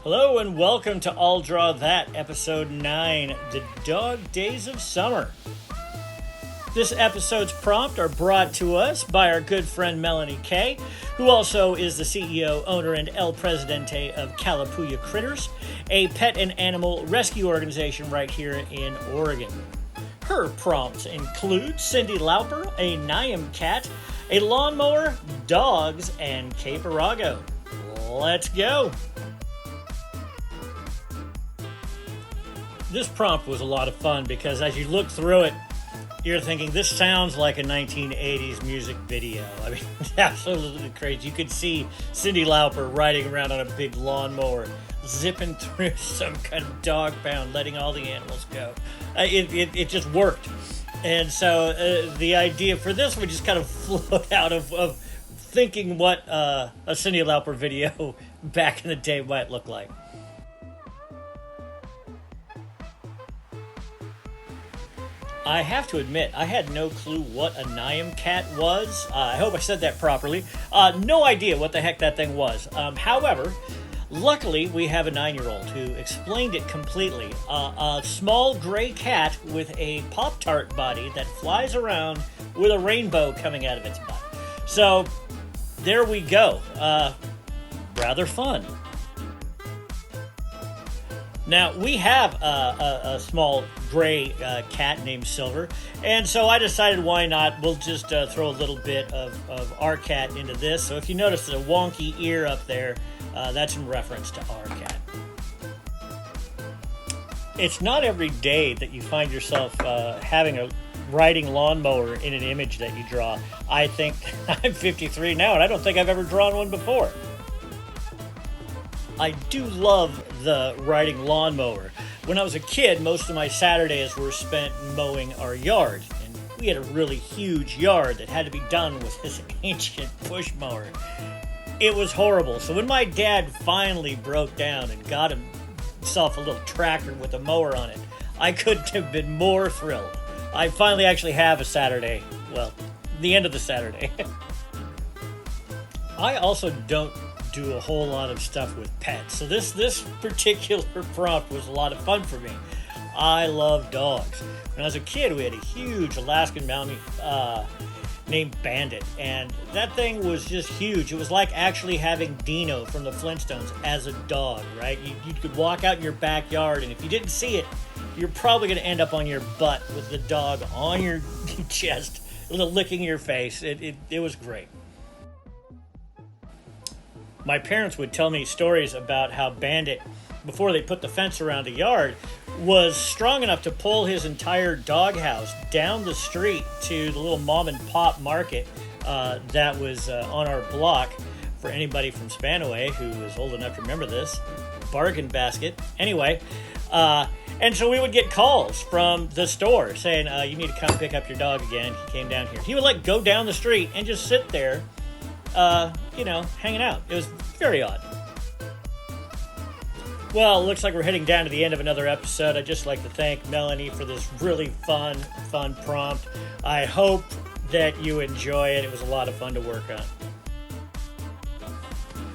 Hello and welcome to I'll Draw That, Episode 9, The Dog Days of Summer. This episode's prompt are brought to us by our good friend Melanie Kay, who also is the CEO, owner, and El Presidente of Calapooya Critters, a pet and animal rescue organization right here in Oregon. Her prompts include Cyndi Lauper, a Niam cat, a lawnmower, dogs, and Cape Arago. Let's go! This prompt was a lot of fun because as you look through it, you're thinking, this sounds like a 1980s music video. I mean, absolutely crazy. You could see Cyndi Lauper riding around on a big lawnmower, zipping through some kind of dog pound, letting all the animals go. It just worked. And so the idea for this would just kind of float out of thinking what a Cyndi Lauper video back in the day might look like. I have to admit, I had no clue what a Niam cat was. I hope I said that properly. No idea what the heck that thing was. However, luckily, we have a 9-year-old who explained it completely. A small gray cat with a Pop-Tart body that flies around with a rainbow coming out of its butt. So, there we go. Rather fun. Now, we have a small gray cat named Silver, and so I decided why not, we'll just throw a little bit of our cat into this. So if you notice the wonky ear up there, that's in reference to our cat. It's not every day that you find yourself having a riding lawnmower in an image that you draw. I think I'm 53 now, and I don't think I've ever drawn one before. I do love the riding lawnmower. When I was a kid, most of my Saturdays were spent mowing our yard. And we had a really huge yard that had to be done with this ancient push mower. It was horrible. So when my dad finally broke down and got himself a little tractor with a mower on it, I couldn't have been more thrilled. I finally actually have a Saturday. Well, the end of the Saturday. I also don't do a whole lot of stuff with pets. So this particular prompt was a lot of fun for me. I love dogs. When I was a kid, we had a huge Alaskan Mountie named Bandit, and that thing was just huge. It was like actually having Dino from the Flintstones as a dog, right? You could walk out in your backyard, and if you didn't see it, you're probably going to end up on your butt with the dog on your chest, licking your face. It was great. My parents would tell me stories about how Bandit, before they put the fence around the yard, was strong enough to pull his entire doghouse down the street to the little mom and pop market that was on our block. For anybody from Spanaway who is old enough to remember this, Bargain Basket. Anyway, and so we would get calls from the store saying, you need to come pick up your dog again. He came down here. He would go down the street and just sit there hanging out. It was very odd. Well, it looks like we're heading down to the end of another episode. I'd just like to thank Melanie for this really fun prompt. I hope that you enjoy it. It was a lot of fun to work on.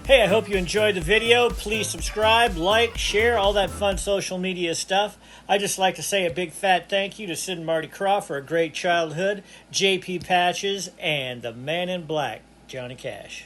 Hey, I hope you enjoyed the video. Please subscribe, like, share, all that fun social media stuff. I'd just like to say a big fat thank you to Sid and Marty Croft for a great childhood, JP Patches, and the man in black, Johnny Cash.